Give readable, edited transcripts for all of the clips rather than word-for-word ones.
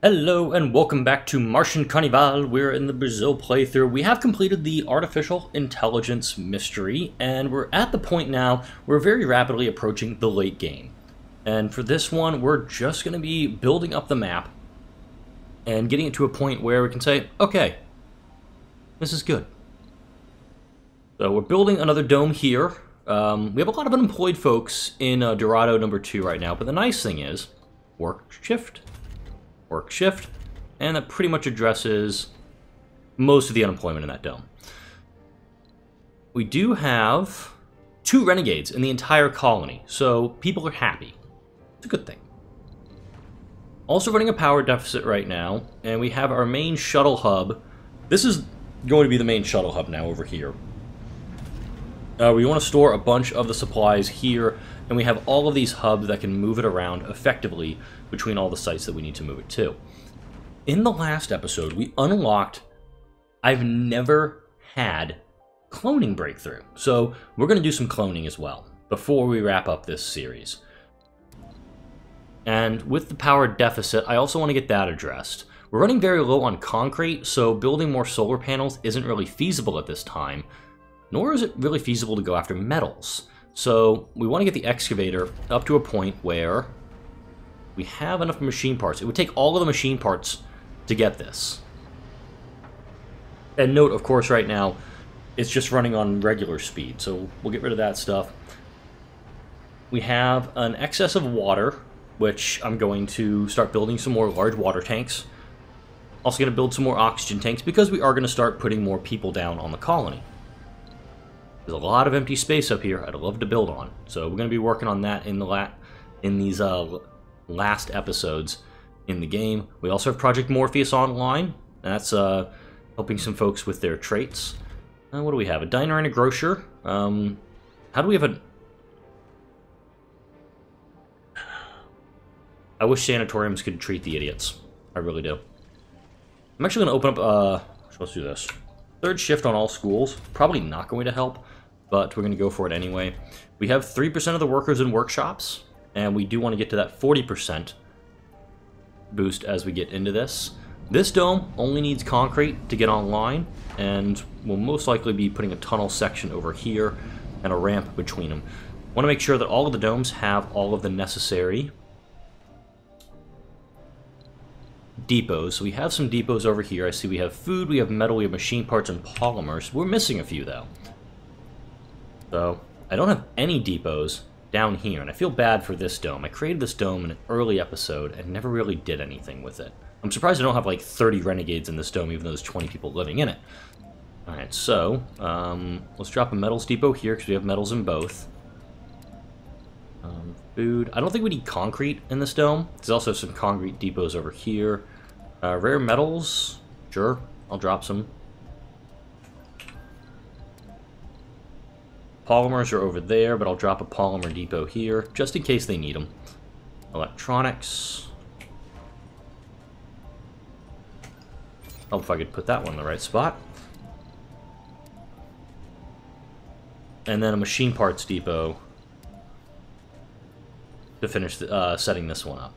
Hello and welcome back to Martian Carnival. We're in the Brazil playthrough. We have completed the artificial intelligence mystery, and we're at the point now where we're very rapidly approaching the late game. And for this one, we're just going to be building up the map and getting it to a point where we can say, okay, this is good. So we're building another dome here. We have a lot of unemployed folks in Dorado number 2 right now, but the nice thing is, work shift, and that pretty much addresses most of the unemployment in that dome. We do have 2 renegades in the entire colony, so people are happy. It's a good thing. Also running a power deficit right now, and we have our main shuttle hub. This is going to be the main shuttle hub now over here. We want to store a bunch of the supplies here, and we have all of these hubs that can move it around effectively between all the sites that we need to move it to. In the last episode, we unlocked, I've never had cloning breakthrough, so we're going to do some cloning as well before we wrap up this series. And with the power deficit, I also want to get that addressed. We're running very low on concrete, so building more solar panels isn't really feasible at this time, nor is it really feasible to go after metals. So we want to get the excavator up to a point where we have enough machine parts. It would take all of the machine parts to get this. And note, of course, right now, it's just running on regular speed, so we'll get rid of that stuff. We have an excess of water, which I'm going to start building some more large water tanks. Also going to build some more oxygen tanks because we are going to start putting more people down on the colony. There's a lot of empty space up here I'd love to build on, so we're going to be working on that in these last episodes in the game. We also have Project Morpheus online. That's helping some folks with their traits. What do we have? A diner and a grocer. How do we have a... I wish sanatoriums could treat the idiots. I really do. I'm actually going to open up... let's do this. Third shift on all schools. Probably not going to help, but we're going to go for it anyway. We have 3% of the workers in workshops, and we do want to get to that 40% boost as we get into this. This dome only needs concrete to get online, and we'll most likely be putting a tunnel section over here and a ramp between them. Want to make sure that all of the domes have all of the necessary depots. So we have some depots over here. I see we have food, we have metal, we have machine parts, and polymers. We're missing a few, though. So I don't have any depots down here, and I feel bad for this dome. I created this dome in an early episode and never really did anything with it. I'm surprised I don't have like 30 renegades in this dome, even though there's 20 people living in it. Alright, so let's drop a metals depot here because we have metals in both. Food. I don't think we need concrete in this dome. There's also some concrete depots over here. Rare metals. Sure, I'll drop some. Polymers are over there, but I'll drop a polymer depot here, just in case they need them. Electronics. Oh, if I could put that one in the right spot. And then a machine parts depot to finish setting this one up.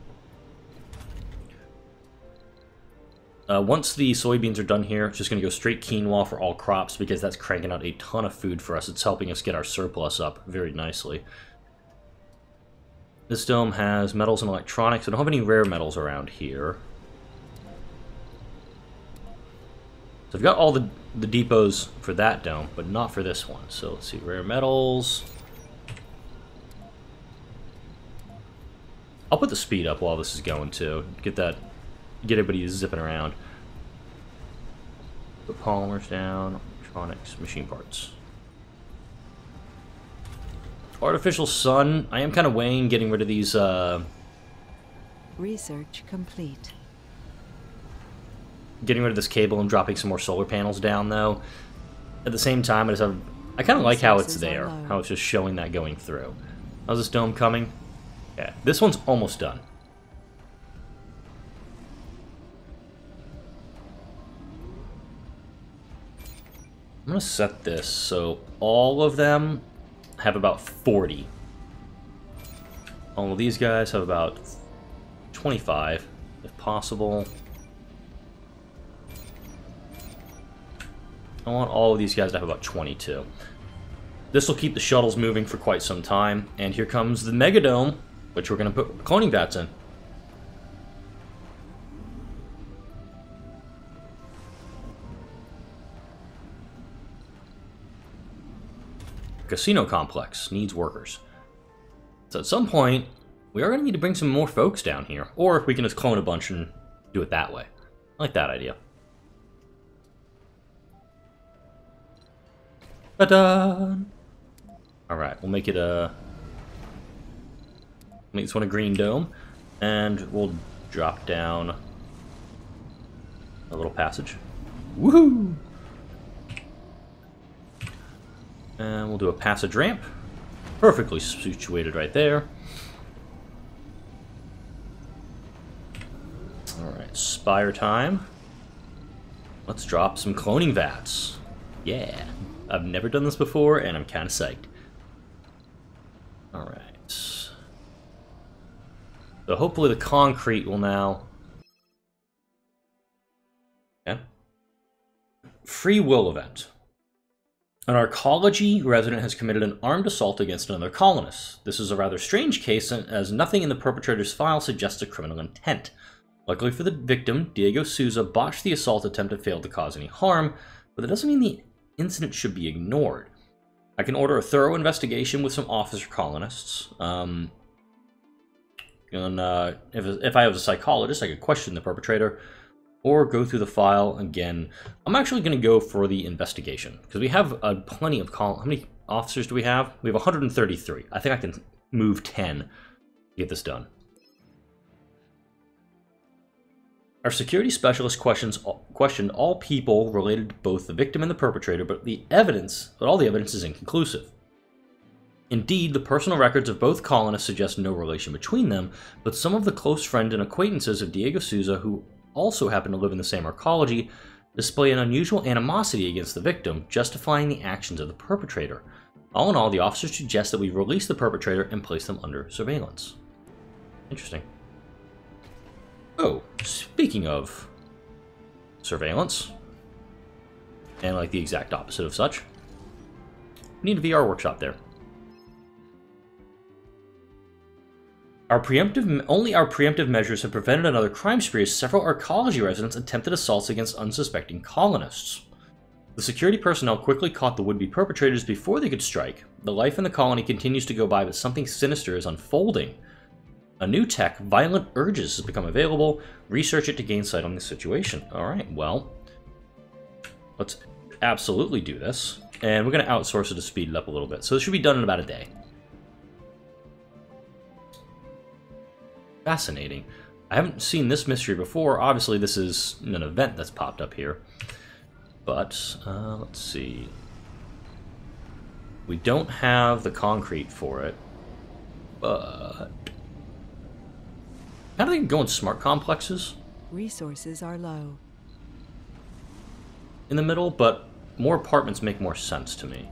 Once the soybeans are done here, it's just going to go straight quinoa for all crops because that's cranking out a ton of food for us. It's helping us get our surplus up very nicely. This dome has metals and electronics. I don't have any rare metals around here. So I've got all the depots for that dome, but not for this one. So let's see, rare metals. I'll put the speed up while this is going too. Get everybody zipping around. Put polymers down, electronics, machine parts. Artificial sun. I am kind of weighing getting rid of these. Research complete. Getting rid of this cable and dropping some more solar panels down, though. At the same time, I kind of like how it's there, how it's just showing that going through. How's this dome coming? Yeah, this one's almost done. I'm going to set this so all of them have about 40. All of these guys have about 25. If possible. I want all of these guys to have about 22. This will keep the shuttles moving for quite some time. And here comes the Megadome, which we're going to put cloning vats in. Casino complex needs workers. So at some point, we are going to need to bring some more folks down here. Or we can just clone a bunch and do it that way. I like that idea. Ta-da! Alright, we'll make it make this one a green dome. And we'll drop down a little passage. Woohoo! And we'll do a passage ramp. Perfectly situated right there. Alright, spire time. Let's drop some cloning vats. Yeah. I've never done this before, and I'm kind of psyched. Alright. So hopefully the concrete will now... Okay. Free will event. An arcology resident has committed an armed assault against another colonist. This is a rather strange case, as nothing in the perpetrator's file suggests a criminal intent. Luckily for the victim, Diego Souza botched the assault attempt and failed to cause any harm, but that doesn't mean the incident should be ignored. I can order a thorough investigation with some officer colonists. If I was a psychologist, I could question the perpetrator or go through the file again. I'm actually going to go for the investigation because we have plenty of how many officers do we have? We have 133. I think I can move 10 to get this done. Our security specialist questioned all people related to both the victim and the perpetrator, but all the evidence is inconclusive. Indeed, the personal records of both colonists suggest no relation between them, but some of the close friends and acquaintances of Diego Souza, who also happen to live in the same arcology, display an unusual animosity against the victim, justifying the actions of the perpetrator. All in all, the officers suggest that we release the perpetrator and place them under surveillance. Interesting. Oh, speaking of surveillance, and like the exact opposite of such, we need a VR workshop there. Only our preemptive measures have prevented another crime spree as several arcology residents attempted assaults against unsuspecting colonists. The security personnel quickly caught the would-be perpetrators before they could strike. The life in the colony continues to go by, but something sinister is unfolding. A new tech, Violent Urges, has become available. Research it to gain sight on the situation. Alright, well, let's absolutely do this. And we're going to outsource it to speed it up a little bit. So this should be done in about a day. Fascinating. I haven't seen this mystery before. Obviously, this is an event that's popped up here. But, let's see. We don't have the concrete for it. But... how do they go in smart complexes? Resources are low. In the middle, but more apartments make more sense to me.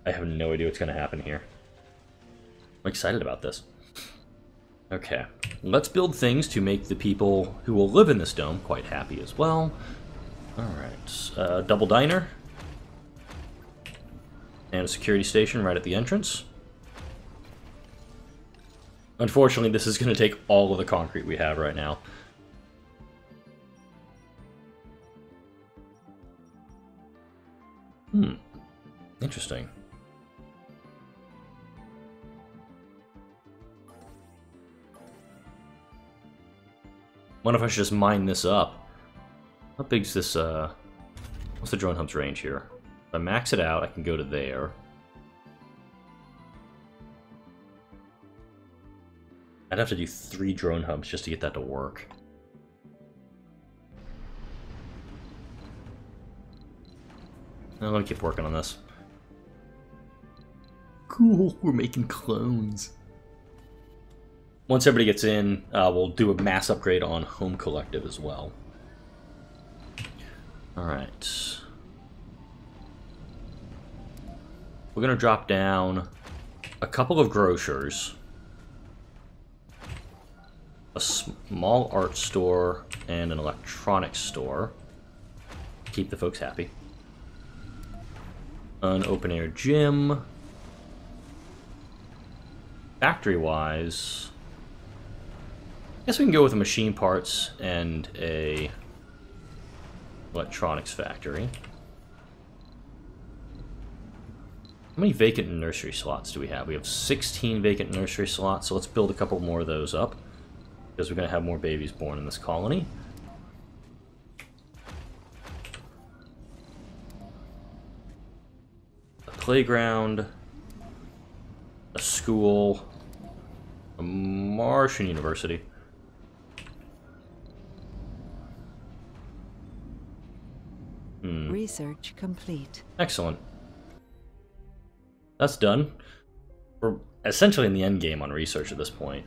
I have no idea what's going to happen here. I'm excited about this. Okay, let's build things to make the people who will live in this dome quite happy as well. Alright, double diner. And a security station right at the entrance. Unfortunately, this is going to take all of the concrete we have right now. Interesting. What if I should just mine this up? How big's this, what's the drone hub's range here? If I max it out, I can go to there. I'd have to do 3 drone hubs just to get that to work. Now, let me keep working on this. Cool, we're making clones. Once everybody gets in, we'll do a mass upgrade on Home Collective as well. Alright. we're going to drop down a couple of grocers, a small art store, and an electronics store. Keep the folks happy. An open-air gym. Factory-wise, I guess we can go with a machine parts and a electronics factory. How many vacant nursery slots do we have? We have 16 vacant nursery slots, so let's build a couple more of those up, because we're going to have more babies born in this colony. A playground, a school, a Martian university. Research complete. Excellent. That's done. We're essentially in the end game on research at this point.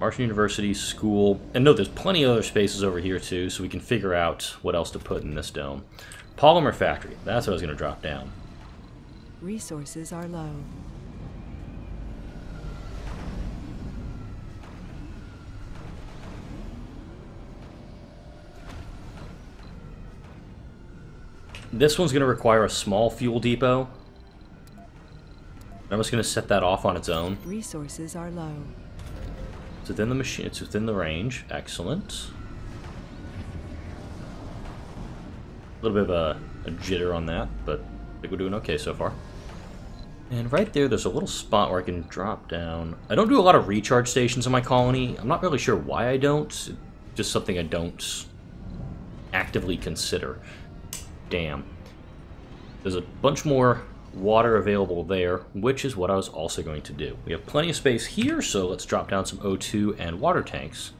Martian University, school, and note there's plenty of other spaces over here too, so we can figure out what else to put in this dome. Polymer factory, that's what I was going to drop down. Resources are low. This one's going to require a small fuel depot. I'm just going to set that off on its own. Resources are low. It's within the machine. It's within the range. Excellent. A little bit of a jitter on that, but I think we're doing okay so far. And right there's a little spot where I can drop down. I don't do a lot of recharge stations in my colony. I'm not really sure why I don't. It's just something I don't actively consider. Damn. There's a bunch more water available there, which is what I was also going to do. We have plenty of space here, so let's drop down some O2 and water tanks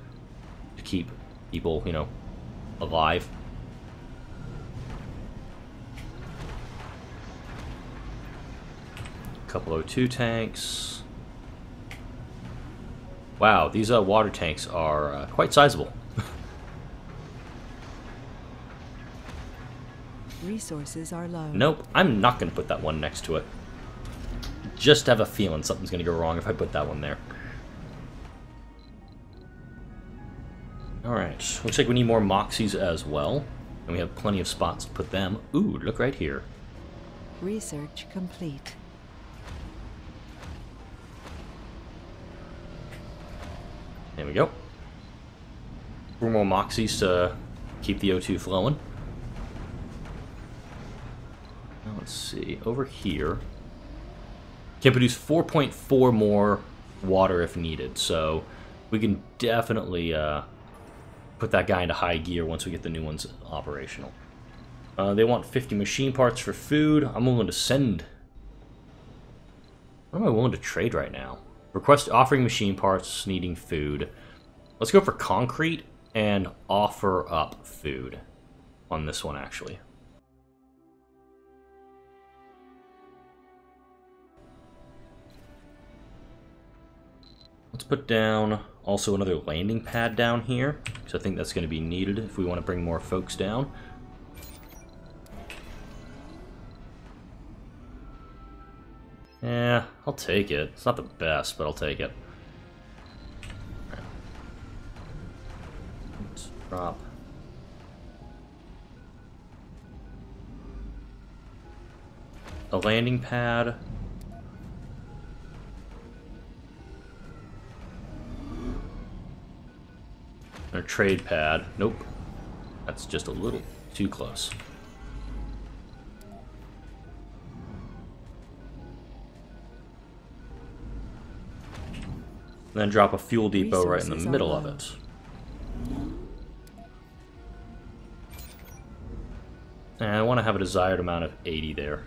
to keep people, you know, alive. A couple O2 tanks. Wow, these water tanks are quite sizable. Resources are low. Nope, I'm not going to put that one next to it. Just have a feeling something's going to go wrong if I put that one there. Alright, looks like we need more Moxies as well. And we have plenty of spots to put them. Ooh, look right here. Research complete. There we go. 4 more Moxies to keep the O2 flowing. Now let's see, over here. Can produce 4.4 more water if needed, so we can definitely put that guy into high gear once we get the new ones operational. They want 50 machine parts for food. I'm willing to send... What am I willing to trade right now? Request offering machine parts, needing food. Let's go for concrete and offer up food on this one, actually. Let's put down also another landing pad down here, because I think that's going to be needed if we want to bring more folks down. Yeah, I'll take it. It's not the best, but I'll take it. Right. Let's drop. A landing pad. And a trade pad. Nope. That's just a little too close. And then drop a fuel depot right in the middle of it. And I want to have a desired amount of 80 there.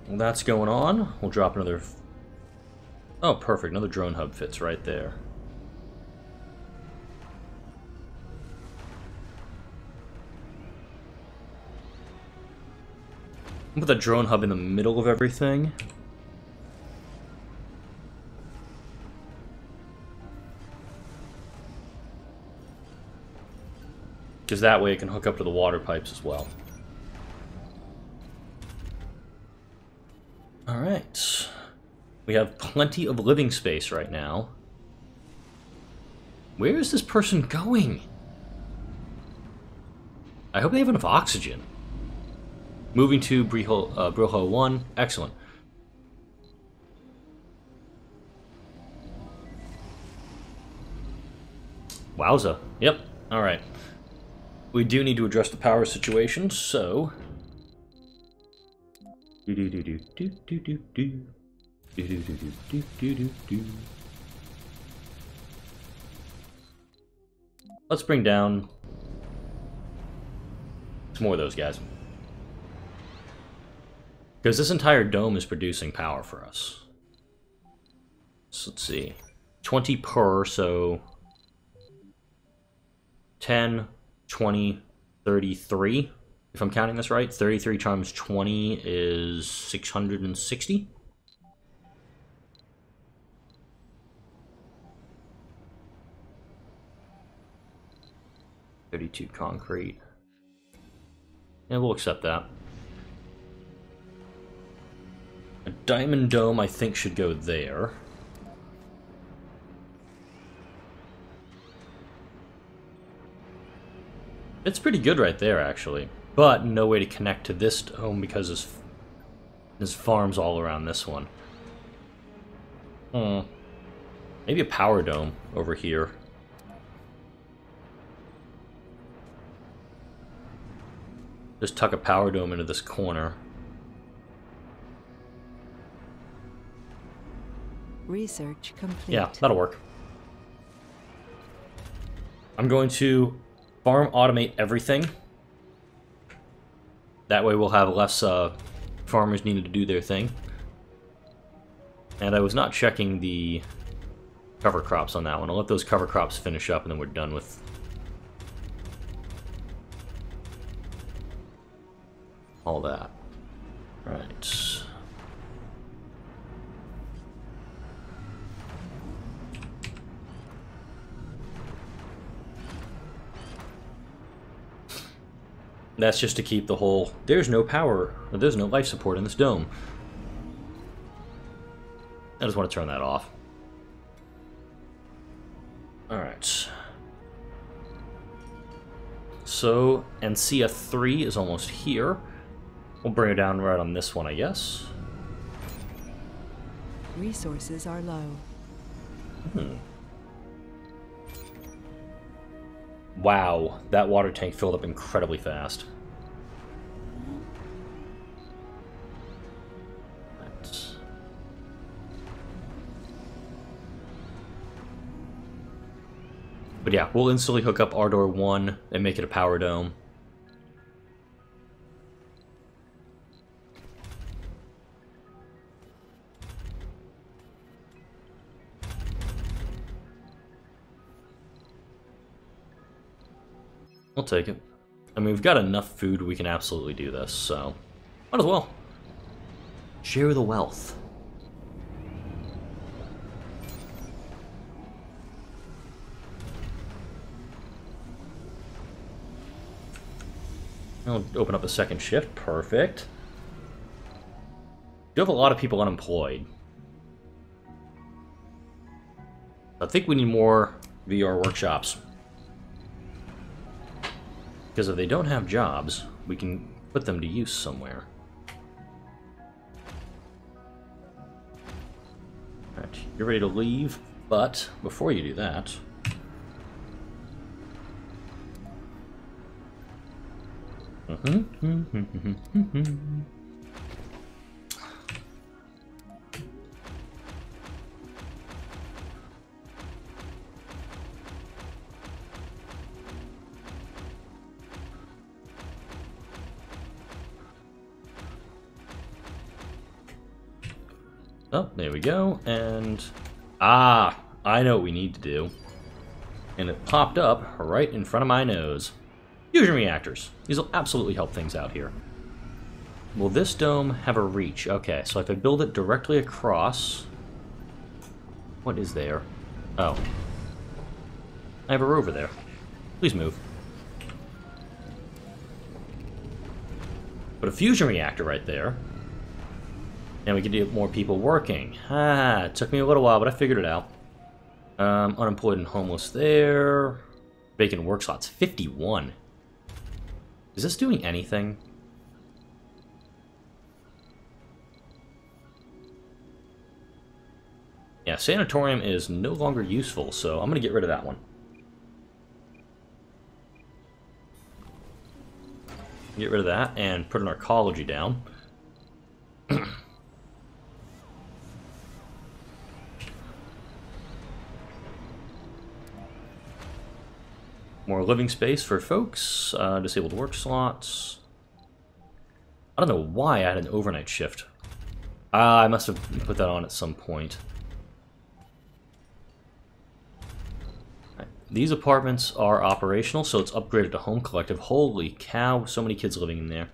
Well, that's going on. We'll drop another... Oh, perfect. Another drone hub fits right there. Put the drone hub in the middle of everything. Because that way it can hook up to the water pipes as well. Alright. We have plenty of living space right now. Where is this person going? I hope they have enough oxygen. Moving to Broho 1. Excellent. Wowza. Yep. Alright. We do need to address the power situation, so... Let's bring down some more of those guys. Because this entire dome is producing power for us. So let's see. 20 per, so... 10, 20, 33. If I'm counting this right, 33 times 20 is 660. $32 concrete. Yeah, we'll accept that. A diamond dome, I think, should go there. It's pretty good right there, actually. But no way to connect to this dome because there's farms all around this one. Maybe a power dome over here. Just tuck a power dome into this corner. Research complete. Yeah, that'll work. I'm going to farm automate everything. That way we'll have less farmers needed to do their thing. And I was not checking the cover crops on that one. I'll let those cover crops finish up and then we're done with all that. Right. That's just to keep the whole, there's no power, or there's no life support in this dome. I just want to turn that off. Alright. So, Ancia 3 is almost here. We'll bring it down right on this one, I guess. Resources are low. Wow, that water tank filled up incredibly fast. Right. But yeah, we'll instantly hook up Ardor 1 and make it a power dome. We'll take it. I mean, we've got enough food, we can absolutely do this, so might as well. Share the wealth. I'll open up a second shift. Perfect. You have a lot of people unemployed. I think we need more VR workshops. Because if they don't have jobs, we can put them to use somewhere. Alright, you're ready to leave, but before you do that... Oh, there we go, and... Ah! I know what we need to do. And it popped up right in front of my nose. Fusion reactors. These will absolutely help things out here. Will this dome have a reach? Okay, so if I build it directly across... What is there? Oh. I have a rover there. Please move. Put a fusion reactor right there. And we can get more people working. Ah, it took me a little while, but I figured it out. Unemployed and homeless there. Vacant work slots, 51. Is this doing anything? Yeah, sanatorium is no longer useful, so I'm going to get rid of that one. Get rid of that and put an arcology down. More living space for folks. Disabled work slots. I don't know why I had an overnight shift. I must have put that on at some point. Right. These apartments are operational, so it's upgraded to home collective. Holy cow, so many kids living in there.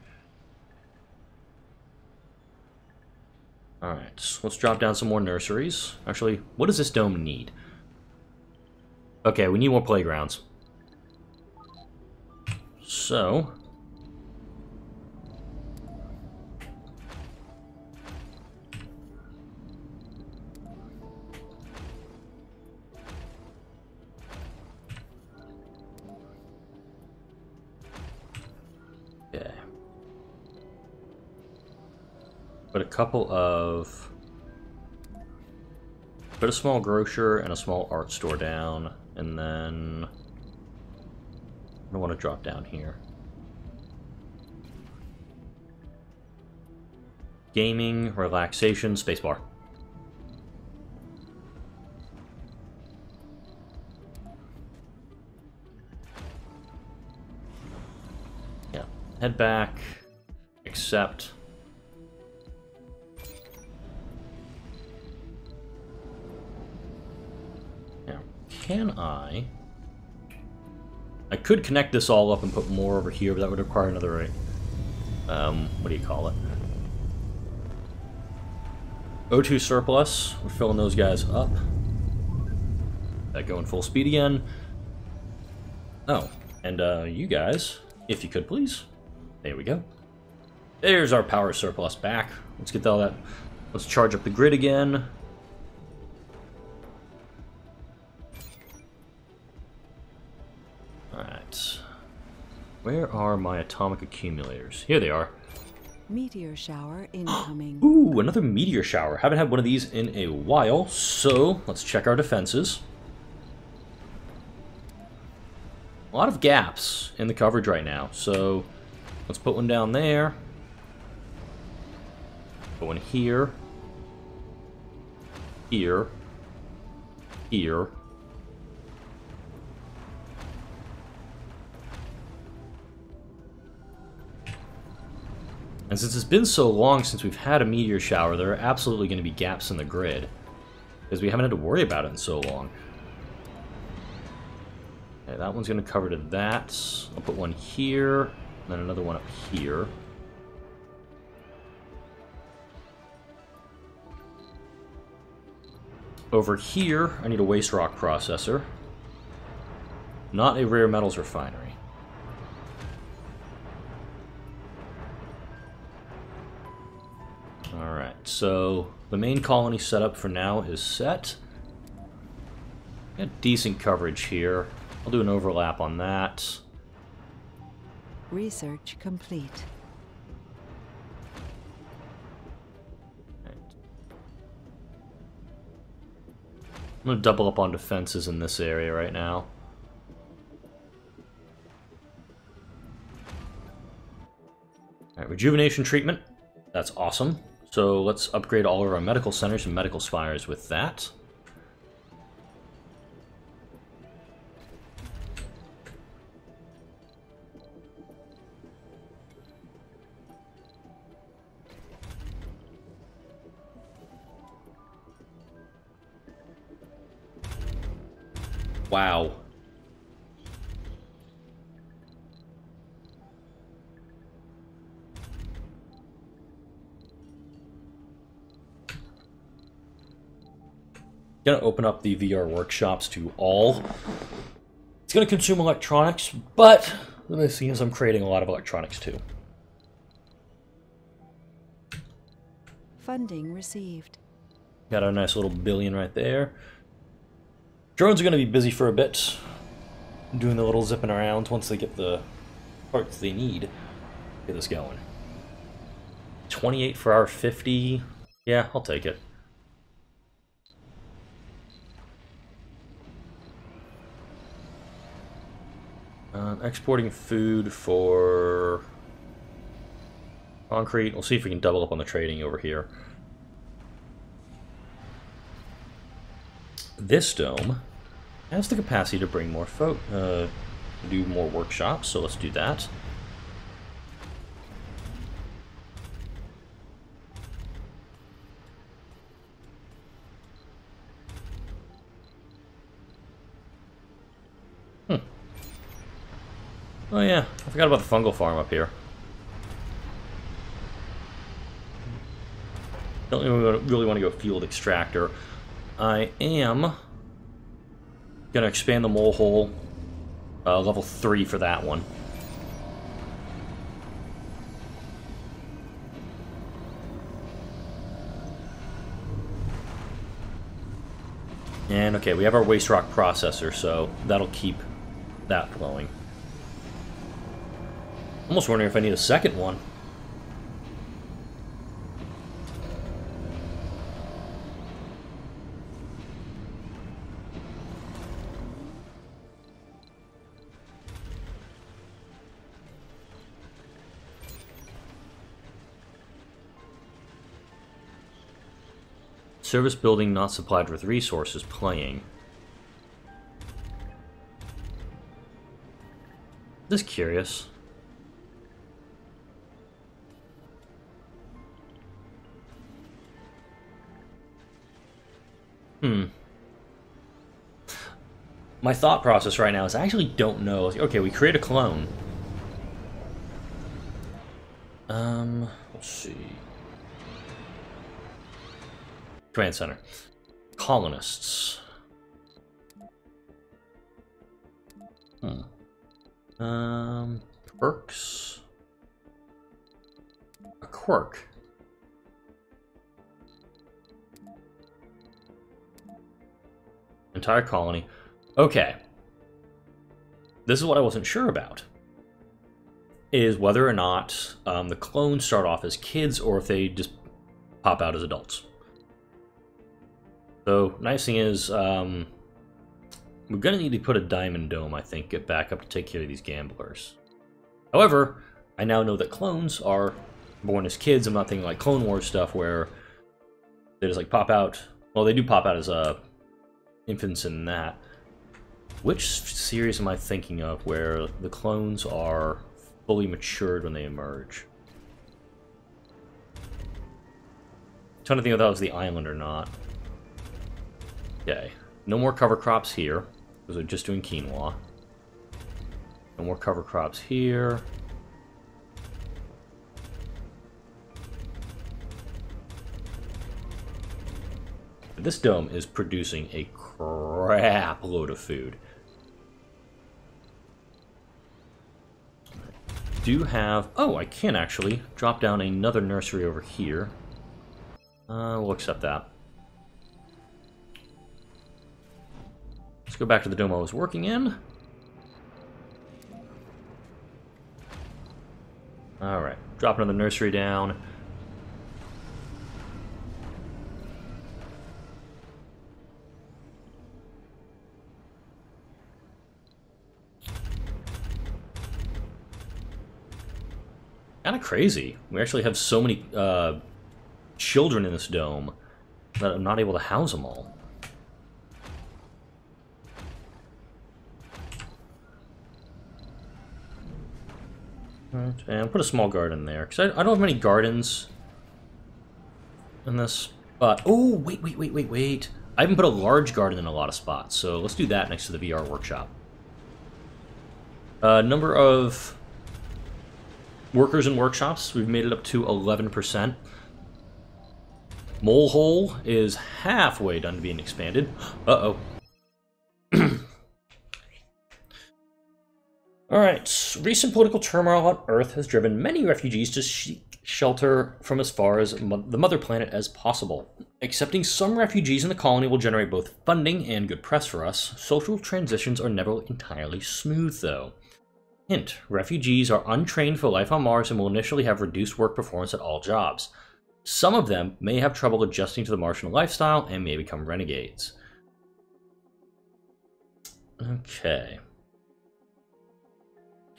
Alright, so let's drop down some more nurseries. Actually, what does this dome need? Okay, we need more playgrounds. So, okay. Put a small grocer and a small art store down, and then I don't want to drop down here. Gaming, relaxation, spacebar. Yeah, head back, accept. Now, can I could connect this all up and put more over here, but that would require another, what do you call it? O2 surplus. We're filling those guys up. That going full speed again. Oh, and you guys, if you could please. There we go. There's our power surplus back. Let's get all that. Let's charge up the grid again. Alright. Where are my atomic accumulators? Here they are. Meteor shower incoming. Ooh, another meteor shower. Haven't had one of these in a while, so let's check our defenses. A lot of gaps in the coverage right now, so let's put one down there. Put one here. Here. Here. And since it's been so long since we've had a meteor shower, there are absolutely going to be gaps in the grid. Because we haven't had to worry about it in so long. Okay, that one's going to cover to that. I'll put one here, and then another one up here. Over here, I need a waste rock processor. Not a rare metals refinery. Alright, so the main colony setup for now is set. Got decent coverage here. I'll do an overlap on that. Research complete. Right. I'm going to double up on defenses in this area right now. Alright, rejuvenation treatment. That's awesome. So let's upgrade all of our medical centers and medical spires with that. Wow. Gonna open up the VR workshops to all. It's gonna consume electronics, but the nice thing is I'm creating a lot of electronics too. Funding received. Got our nice little billion right there. Drones are going to be busy for a bit, doing the little zipping around once they get the parts they need to get this going. 28 for our 50. Yeah, I'll take it. Exporting food for concrete. We'll see if we can double up on the trading over here. This dome has the capacity to bring more folk, do more workshops, so let's do that. Oh yeah, I forgot about the fungal farm up here. Don't really want to go field extractor. I am going to expand the mole hole, level 3 for that one. And okay, we have our waste rock processor, so that'll keep that flowing. Almost wondering if I need a second one. Service building not supplied with resources playing. Just curious. My thought process right now is I actually don't know. Okay, we create a clone. Let's see. Command center. Colonists. Perks. A quirk. Entire colony. Okay. This is what I wasn't sure about. Is whether or not the clones start off as kids or if they just pop out as adults. So, nice thing is, we're going to need to put a diamond dome, I think, get back up to take care of these gamblers. However, I now know that clones are born as kids. I'm not thinking like Clone Wars stuff where they just like pop out. Well, they do pop out as infants in that. Which series am I thinking of where the clones are fully matured when they emerge? I'm trying to think if that was the island or not. Okay, no more cover crops here, because we're just doing quinoa. No more cover crops here. This dome is producing a crap load of food. Do have... Oh, I can actually drop down another nursery over here. We'll accept that. Let's go back to the dome I was working in. Alright, drop another nursery down. Kind of crazy. We actually have so many children in this dome that I'm not able to house them all. Right, and put a small garden there, because I don't have many gardens in this, but... Oh, wait. I haven't put a large garden in a lot of spots, so let's do that next to the VR workshop. Number of workers in workshops, we've made it up to 11%. Mole hole is halfway done being expanded. Uh-oh. Alright, recent political turmoil on Earth has driven many refugees to shelter from as far as the mother planet as possible. Accepting some refugees in the colony will generate both funding and good press for us. Social transitions are never entirely smooth, though. Hint, refugees are untrained for life on Mars and will initially have reduced work performance at all jobs. Some of them may have trouble adjusting to the Martian lifestyle and may become renegades. Okay.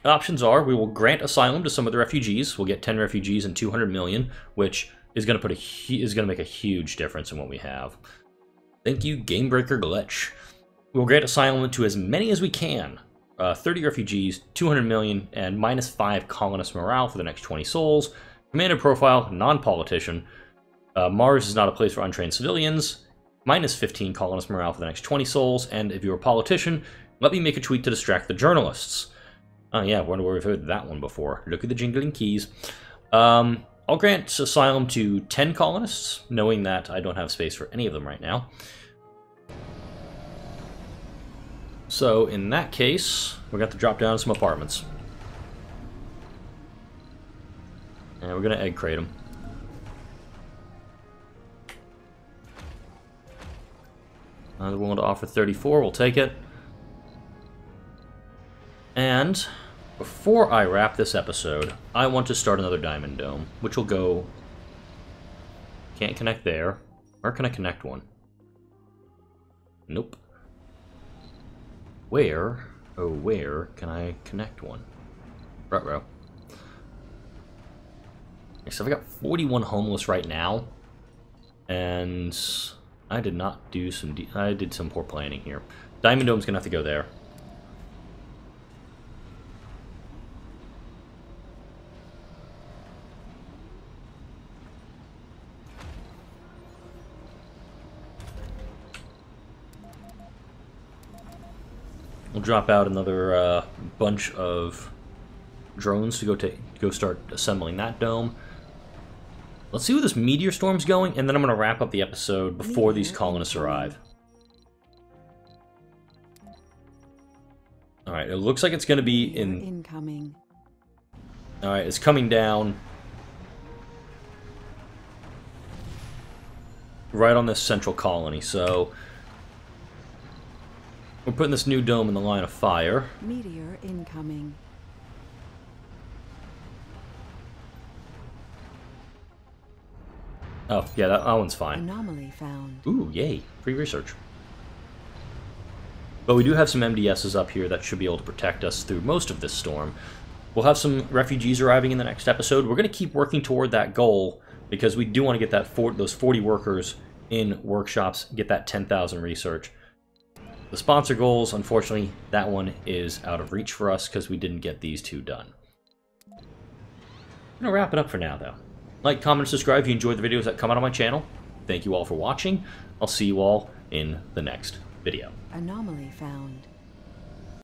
Options are, we will grant asylum to some of the refugees. We'll get 10 refugees and 200 million, which is going to make a huge difference in what we have. Thank you, Gamebreaker Glitch. We'll grant asylum to as many as we can. 30 refugees, 200 million, and -5 colonist morale for the next 20 souls. Commander profile, non-politician. Mars is not a place for untrained civilians. -15 colonist morale for the next 20 souls. And if you're a politician, let me make a tweet to distract the journalists. Oh yeah, wonder where we've heard that one before. Look at the jingling keys. I'll grant asylum to 10 colonists, knowing that I don't have space for any of them right now. So, in that case, we're going to have to drop down to some apartments. And we're going to egg crate them. They're willing to offer 34, we'll take it. And before I wrap this episode, I want to start another Diamond Dome, which will go... Can't connect there. Where can I connect one? Nope. Where, oh where, can I connect one? Ruh-roh. So I've got 41 homeless right now, and I did not do some... I did some poor planning here. Diamond Dome's gonna have to go there. We'll drop out another bunch of drones to go start assembling that dome. Let's see where this meteor storm's going, and then I'm going to wrap up the episode before these colonists arrive. Alright, it looks like it's going to be in... Incoming. Alright, it's coming down right on this central colony, so... We're putting this new dome in the line of fire. Meteor incoming. Oh, yeah, that one's fine. Anomaly found. Ooh, yay. Free research. But we do have some MDSs up here that should be able to protect us through most of this storm. We'll have some refugees arriving in the next episode. We're going to keep working toward that goal because we do want to get those 40 workers in workshops, get that 10,000 research. The sponsor goals, unfortunately, that one is out of reach for us because we didn't get these two done. I'm going to wrap it up for now, though. Like, comment, subscribe if you enjoyed the videos that come out on my channel. Thank you all for watching. I'll see you all in the next video. Anomaly found.